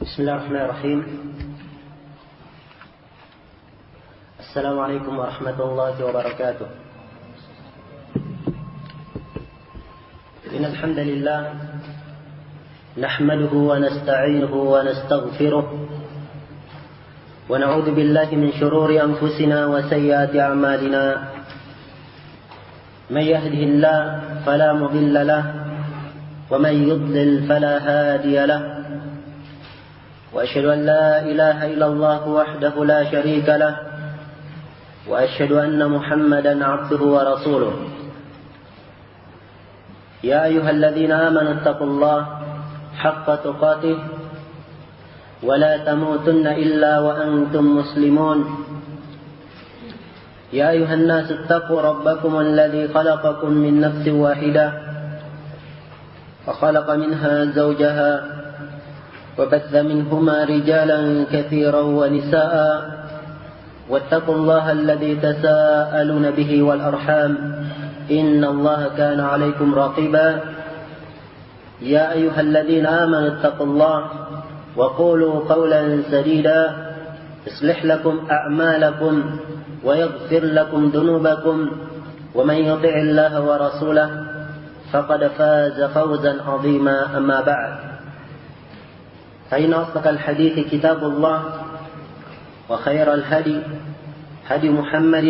بسم الله الرحمن الرحيم. السلام عليكم ورحمة الله وبركاته. إن الحمد لله نحمده ونستعينه ونستغفره ونعوذ بالله من شرور أنفسنا وسيئات أعمالنا. من يهده الله فلا مضل له ومن يضلل فلا هادي له، وأشهد أن لا إله إلا الله وحده لا شريك له، وأشهد أن محمدا عبده ورسوله. يا أيها الذين آمنوا اتقوا الله حق تقاته ولا تموتن إلا وأنتم مسلمون. يا أيها الناس اتقوا ربكم الذي خلقكم من نفس واحدة وخلق منها زوجها وبث منهما رجالا كثيرا ونساء، واتقوا الله الذي تساءلون به والأرحام إن الله كان عليكم رقيبا. يا أيها الذين آمنوا اتقوا الله وقولوا قولا سديدا يصلح لكم أعمالكم ويغفر لكم ذنوبكم، ومن يطع الله ورسوله فقد فاز فوزا عظيما. أما بعد، فإن أصدق الحديث كتاب الله، وخير الهدي هدي محمد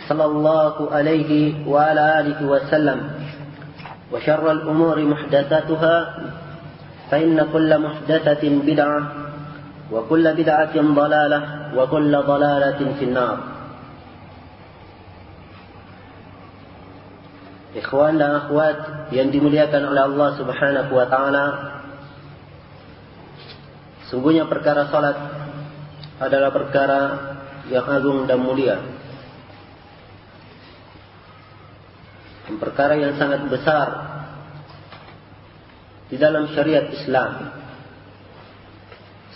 صلى الله عليه وعلى آله وسلم، وشر الأمور محدثاتها، فإن كل محدثة بدعة وكل بدعة ضلالة وكل ضلالة في النار. Ikhwan dan akhwat yang dimuliakan oleh Allah Subhanahu wa taala, sungguhnya perkara salat adalah perkara yang agung dan mulia, dan perkara yang sangat besar di dalam syariat Islam.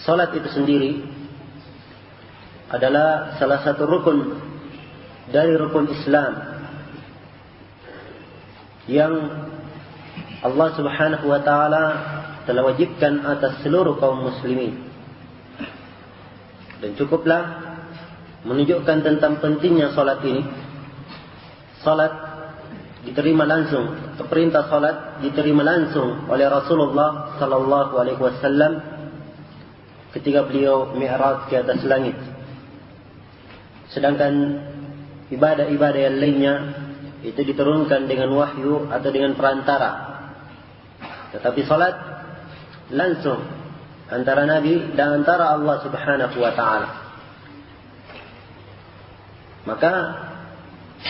Salat itu sendiri adalah salah satu rukun dari rukun Islam yang Allah Subhanahu wa taala telah wajibkan atas seluruh kaum muslimin. Dan cukuplah menunjukkan tentang pentingnya salat ini. Salat diterima langsung, perintah salat diterima langsung oleh Rasulullah sallallahu alaihi wasallam ketika beliau mi'raj ke atas langit. Sedangkan ibadah-ibadah yang lainnya itu diturunkan dengan wahyu atau dengan perantara. Tetapi salat langsung antara Nabi dan antara Allah Subhanahu wa taala. Maka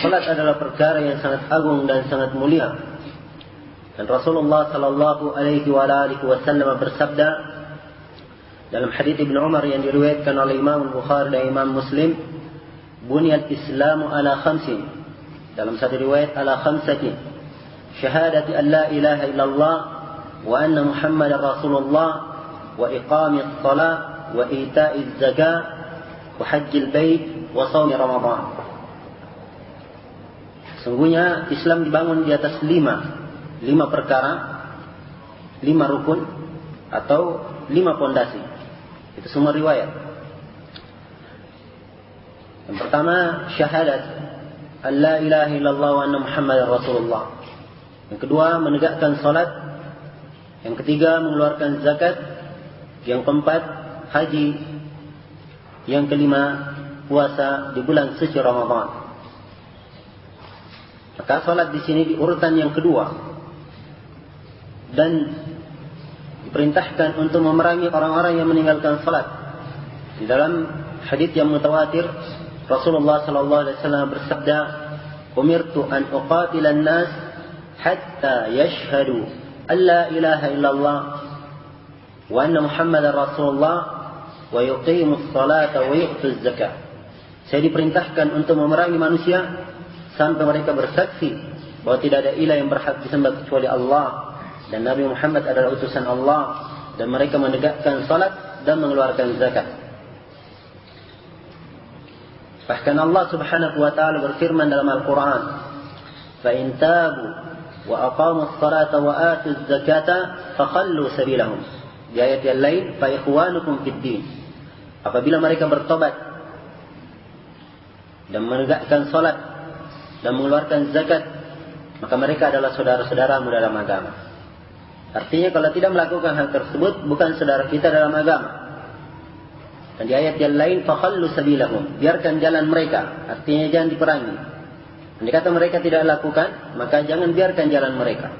salat adalah perkara yang sangat agung dan sangat mulia. Dan Rasulullah sallallahu alaihi wasallam bersabda dalam hadits Ibnu Umar yang diriwayatkan oleh Imam Bukhari dan Imam Muslim, "Buniyal Islamu ala khamsin." Dalam satu riwayat ala khamsati, syahadati an la ilaha illallah wa anna Muhammadar Rasulullah wa iqamis salat wa ita'iz zakat wa hajjil bait wa shaumi Ramadan. Sungguhnya Islam dibangun di atas lima perkara, 5 rukun atau 5 pondasi. Itu semua riwayat. Yang pertama, syahadat an la ilaha illallah wa anna Muhammadar Rasulullah. Yang kedua, menegakkan salat. Yang ketiga, mengeluarkan zakat. Yang keempat, haji. Yang kelima, puasa di bulan suci Ramadan. Maka salat di sini di urutan yang kedua, dan diperintahkan untuk memerangi orang-orang yang meninggalkan salat. Di dalam hadits yang mutawatir, Rasulullah sallallahu alaihi wasallam bersabda, "Umirtu an uqatilan nas hatta yashhadu an la ilaha illallah wa anna Muhammadar Rasulullah wa yuqimus salata wa yu'tuz zakat." Saya diperintahkan untuk memerangi manusia sampai mereka bersaksi bahwa tidak ada ilah yang berhak disembah kecuali Allah dan Nabi Muhammad adalah utusan Allah, dan mereka menegakkan salat dan mengeluarkan zakat. Bahkan Allah Subhanahu wa taala berfirman dalam Al-Qur'an, "Fa in tabu wa aqamus salata wa atuz zakata fakhallu sabilahum." di ayat yang lain, fa ikhwanukum fid din. Apabila mereka bertobat dan menegakkan salat dan mengeluarkan zakat, maka mereka adalah saudara-saudaramu dalam agama. Artinya kalau tidak melakukan hal tersebut, bukan saudara kita dalam agama. Dan di ayat yang lain, fakhallu sabilahum, biarkan jalan mereka, artinya jangan diperangi. Andai kata mereka tidak lakukan, maka jangan biarkan jalan mereka.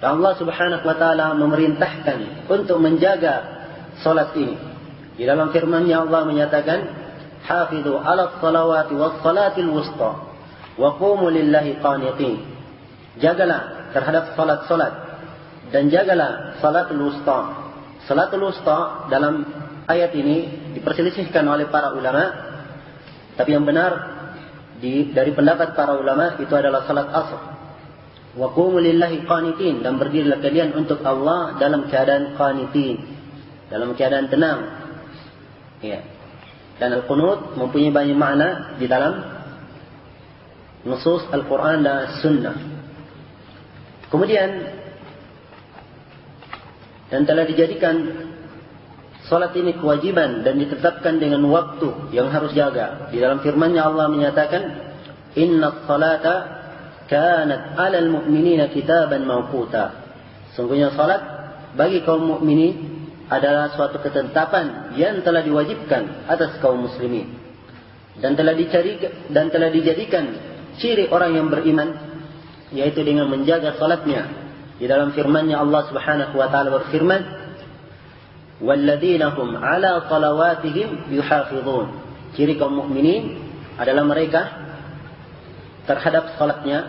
Dan Allah Subhanahu wa taala memerintahkan untuk menjaga salat ini. Di dalam firman-Nya Allah menyatakan, "Hafizu 'alas salawati was salatil wusta wa qumu lillahi qanitin." Jagalah terhadap salat-salat dan jagalah salatul wusta. Salatul wusta dalam ayat ini diperselisihkan oleh para ulama, tapi yang benar dari pendapat para ulama itu adalah salat asar. Wa qumu lillahi qanitin, dan berdirilah kalian untuk Allah dalam keadaan qanitin, dalam keadaan tenang. Ya. Dan al-qunut mempunyai banyak makna di dalam nusus Al-Quran dan Sunnah. Kemudian, dan telah dijadikan salat ini kewajiban dan ditetapkan dengan waktu yang harus jaga. Di dalam firman-Nya Allah menyatakan, "Inna salata kanat 'alal mu'minina kitaban mawquta." Sungguhnya salat bagi kaum mukminin adalah suatu ketetapan yang telah diwajibkan atas kaum muslimin, dan telah dijadikan ciri orang yang beriman, yaitu dengan menjaga salatnya. Di dalam firman-Nya Allah Subhanahu wa taala berfirman, "Walladzina hum 'ala salawatihim yuhafizun." Ciri kaum mukminin adalah mereka terhadap salatnya,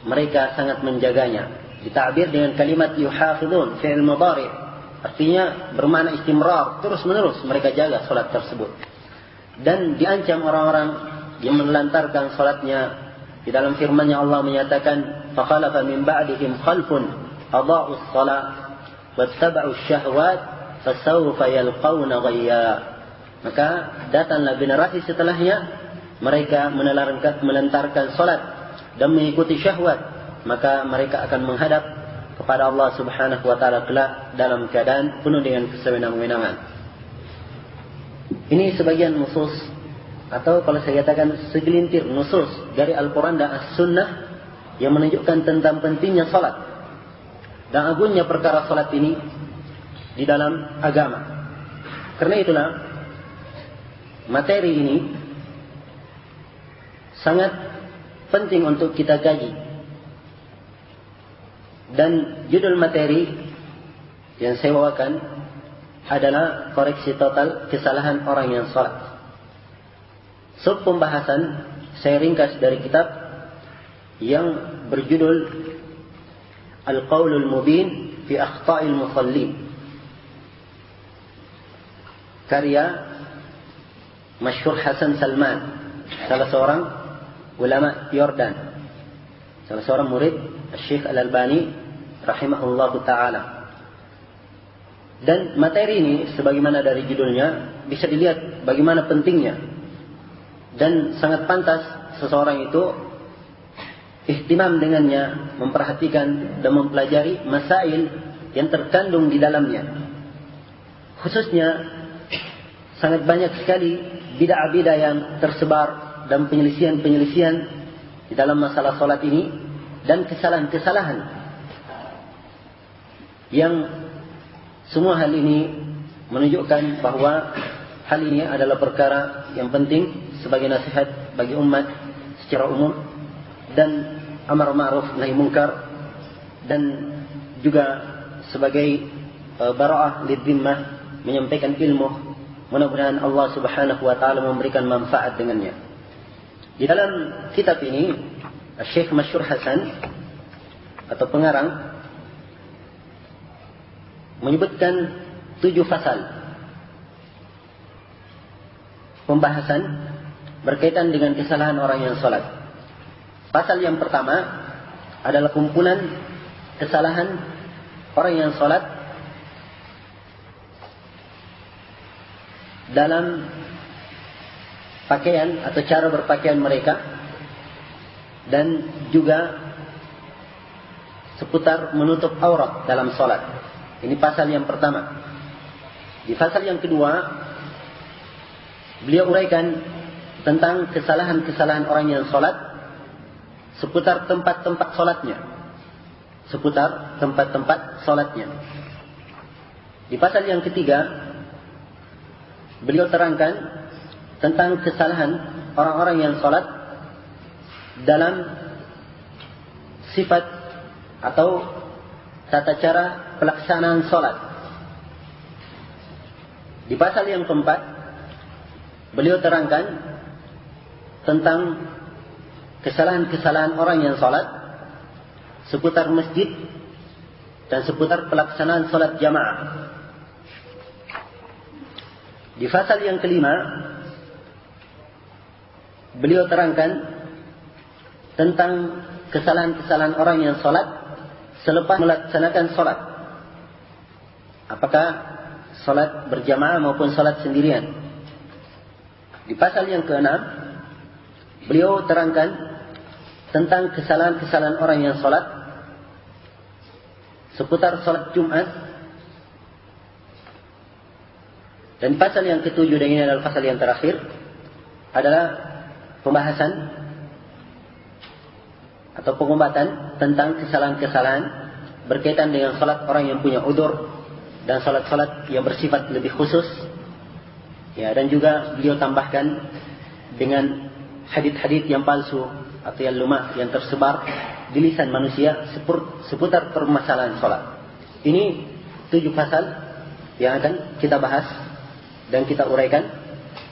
mereka sangat menjaganya. Ditakbir dengan kalimat yuhafizun, fi'il mudhari'. Artinya bermakna istimrar, terus-menerus mereka jaga salat tersebut. Dan diancam orang-orang yang menelantarkan salatnya. Di dalam firman-Nya Allah menyatakan, "Fakhalafa min ba'dihim khalfun adha'us shalah wattaba'us syahwat fasawfa yalqawna ghayya." Maka datanglah generasi setelahnya, mereka menelantarkan salat dan mengikuti syahwat, maka mereka akan menghadap kepada Allah Subhanahu wa taala kelak dalam keadaan penuh dengan kesewenang-wenangan. Ini sebagian nusus, atau kalau saya katakan segelintir nusus dari Al-Quran dan As-Sunnah yang menunjukkan tentang pentingnya salat dan agungnya perkara salat ini di dalam agama. Karena itulah materi ini sangat penting untuk kita kaji. Dan judul materi yang saya bawakan adalah koreksi total kesalahan orang yang salat. Sub pembahasan saya ringkas dari kitab yang berjudul Al-Qaulul Mubin fi Akhta'il Musallin, karya masyhur Hasan Salman, salah seorang ulama Yordan, salah seorang murid Syekh Al-Albani rahimahullahu ta'ala. Dan materi ini sebagaimana dari judulnya bisa dilihat bagaimana pentingnya, dan sangat pantas seseorang itu ihtimam dengannya, memperhatikan dan mempelajari masail yang terkandung di dalamnya. Khususnya sangat banyak sekali bid'ah-bid'ah yang tersebar dan penyelisihan-penyelisihan di dalam masalah salat ini, dan kesalahan-kesalahan yang semua hal ini menunjukkan bahwa hal ini adalah perkara yang penting sebagai nasihat bagi umat secara umum, dan amar ma'ruf nahi munkar, dan juga sebagai bara'ah lidhimmah, menyampaikan ilmu. Mudah-mudahan Allah Subhanahu wa taala memberikan manfaat dengannya. Di dalam kitab ini Syekh Masyhur Hasan atau pengarang menyebutkan 7 fasal pembahasan berkaitan dengan kesalahan orang yang salat. Pasal yang pertama adalah kumpulan kesalahan orang yang salat dalam pakaian atau cara berpakaian mereka, dan juga seputar menutup aurat dalam salat. Ini pasal yang pertama. Di pasal yang kedua, beliau uraikan tentang kesalahan-kesalahan orang yang sholat seputar tempat-tempat sholatnya. Seputar tempat-tempat sholatnya. Di pasal yang ketiga, beliau terangkan tentang kesalahan orang-orang yang sholat dalam sifat atau tata cara pelaksanaan sholat. Di pasal yang keempat, beliau terangkan tentang kesalahan-kesalahan orang yang sholat seputar masjid dan seputar pelaksanaan sholat jamaah. Di pasal yang kelima, beliau terangkan tentang kesalahan-kesalahan orang yang sholat selepas melaksanakan sholat. Apakah sholat berjamaah maupun sholat sendirian. Di pasal yang keenam, beliau terangkan tentang kesalahan-kesalahan orang yang sholat seputar sholat Jumat. Dan pasal yang ketujuh, dan ini adalah pasal yang terakhir, adalah pembahasan atau pengobatan tentang kesalahan-kesalahan berkaitan dengan sholat orang yang punya udzur dan sholat-sholat yang bersifat lebih khusus. Ya, dan juga beliau tambahkan dengan hadits-hadits yang palsu atau yang lemah yang tersebar di lisan manusia seputar permasalahan sholat. Ini 7 pasal yang akan kita bahas dan kita uraikan.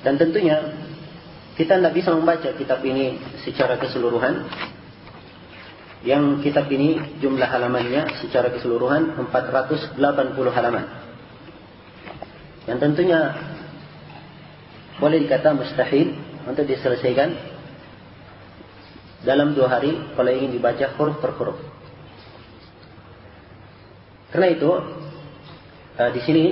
Dan tentunya kita tidak bisa membaca kitab ini secara keseluruhan. Yang kitab ini jumlah halamannya secara keseluruhan 480 halaman. Yang tentunya boleh dikata mustahil untuk diselesaikan dalam 2 hari kalau ingin dibaca huruf per huruf. Karena itu di sini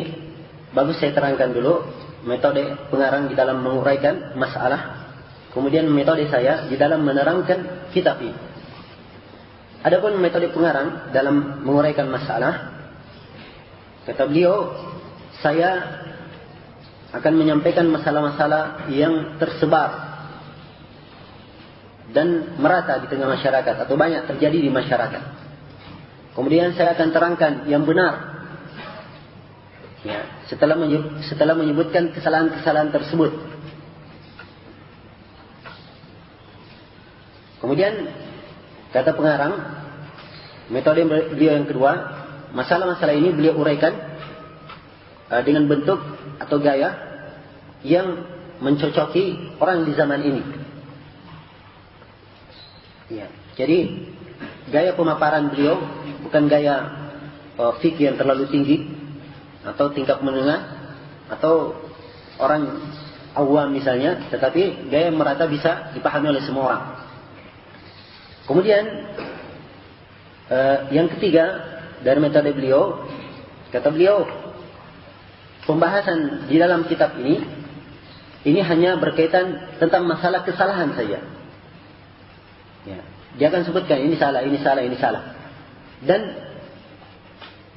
bagus saya terangkan dulu metode pengarang di dalam menguraikan masalah, kemudian metode saya di dalam menerangkan kitab ini. Adapun metode pengarang dalam menguraikan masalah, kata beliau, saya akan menyampaikan masalah-masalah yang tersebar dan merata di tengah masyarakat atau banyak terjadi di masyarakat. Kemudian saya akan terangkan yang benar. Ya, setelah menyebutkan kesalahan-kesalahan tersebut. Kemudian kata pengarang, metode beliau yang kedua, masalah-masalah ini beliau uraikan dengan bentuk atau gaya yang mencocoki orang di zaman ini. Ya, jadi gaya pemaparan beliau bukan gaya fikih yang terlalu tinggi atau tingkat menengah atau orang awam misalnya, tetapi gaya yang merata bisa dipahami oleh semua orang. Kemudian yang ketiga dari metode beliau, kata beliau, pembahasan di dalam kitab ini hanya berkaitan tentang masalah kesalahan saja. Ya, dia akan sebutkan ini salah, ini salah, ini salah. Dan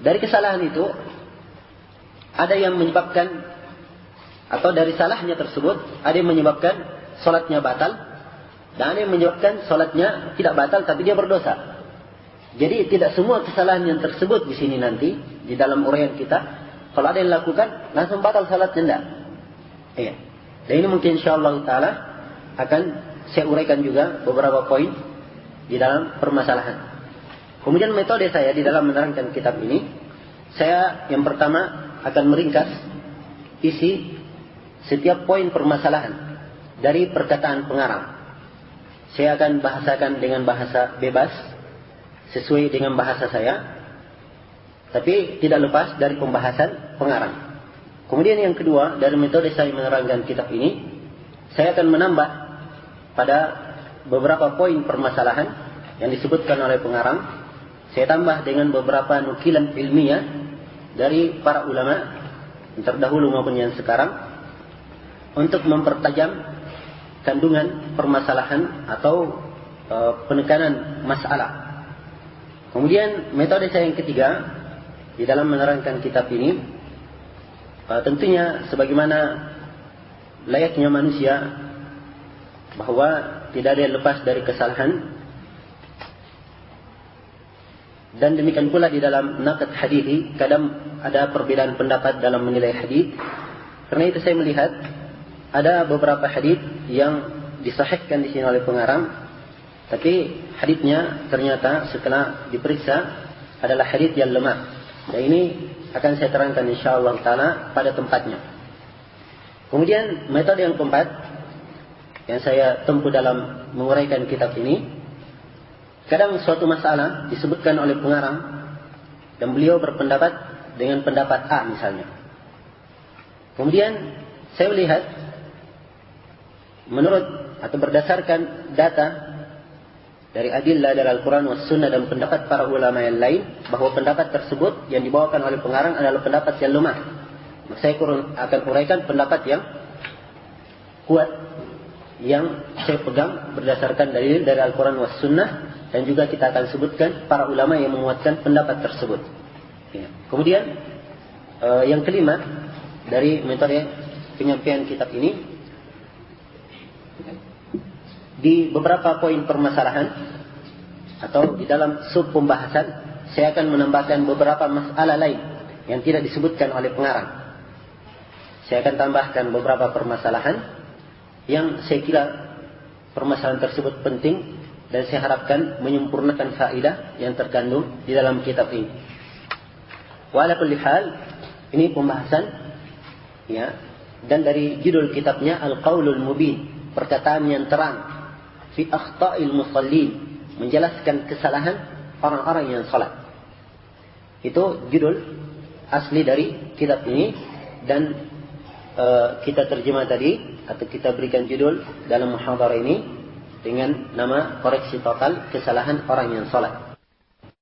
dari kesalahan itu ada yang menyebabkan, atau dari salahnya tersebut ada yang menyebabkan sholatnya batal, dan ada yang menyebabkan sholatnya tidak batal tapi dia berdosa. Jadi tidak semua kesalahan yang tersebut di sini nanti di dalam uraian kita, kalau ada yang lakukan langsung batal sholatnya, tidak. Iya. Dan ini mungkin insyaallah taala akan saya uraikan juga beberapa poin di dalam permasalahan. Kemudian metode saya di dalam menerangkan kitab ini, saya yang pertama akan meringkas isi setiap poin permasalahan dari perkataan pengarang. Saya akan bahasakan dengan bahasa bebas sesuai dengan bahasa saya, tapi tidak lepas dari pembahasan pengarang. Kemudian yang kedua, dari metode saya menerangkan kitab ini, saya akan menambah pada beberapa poin permasalahan yang disebutkan oleh pengarang. Saya tambah dengan beberapa nukilan ilmiah dari para ulama yang terdahulu maupun yang sekarang untuk mempertajam kandungan permasalahan atau penekanan masalah. Kemudian metode saya yang ketiga, di dalam menerangkan kitab ini, tentunya sebagaimana layaknya manusia, bahwa tidak ada yang lepas dari kesalahan. Dan demikian pula di dalam naqd hadis, kadang ada perbedaan pendapat dalam menilai hadis. Karena itu saya melihat ada beberapa hadis yang disahihkan di sini oleh pengarang, tapi hadisnya ternyata setelah diperiksa adalah hadis yang lemah. Dan ini akan saya terangkan insyaallah taala pada tempatnya. Kemudian metode yang keempat yang saya tempuh dalam menguraikan kitab ini, kadang suatu masalah disebutkan oleh pengarang dan beliau berpendapat dengan pendapat A misalnya. Kemudian saya melihat menurut atau berdasarkan data dari adillah dari Al-Quran was Sunnah dan pendapat para ulama yang lain, bahwa pendapat tersebut yang dibawakan oleh pengarang adalah pendapat yang lemah. Maka saya akan uraikan pendapat yang kuat yang saya pegang berdasarkan dalil dari Al-Quran was Sunnah, dan juga kita akan sebutkan para ulama yang menguatkan pendapat tersebut. Ya. Kemudian yang kelima dari metode penyampaian kitab ini, di beberapa poin permasalahan atau di dalam sub pembahasan, saya akan menambahkan beberapa masalah lain yang tidak disebutkan oleh pengarang. Saya akan tambahkan beberapa permasalahan yang saya kira permasalahan tersebut penting, dan saya harapkan menyempurnakan faedah yang terkandung di dalam kitab ini. Wa ala kulli hal, ini pembahasan ya, dan dari judul kitabnya Al-Qaulul Mubin, perkataan yang terang fi akhta'il musallin, menjelaskan kesalahan orang-orang yang salat. Itu judul asli dari kitab ini, dan kita terjemah tadi atau kita berikan judul dalam muhadharah ini dengan nama koreksi total kesalahan orang yang salat.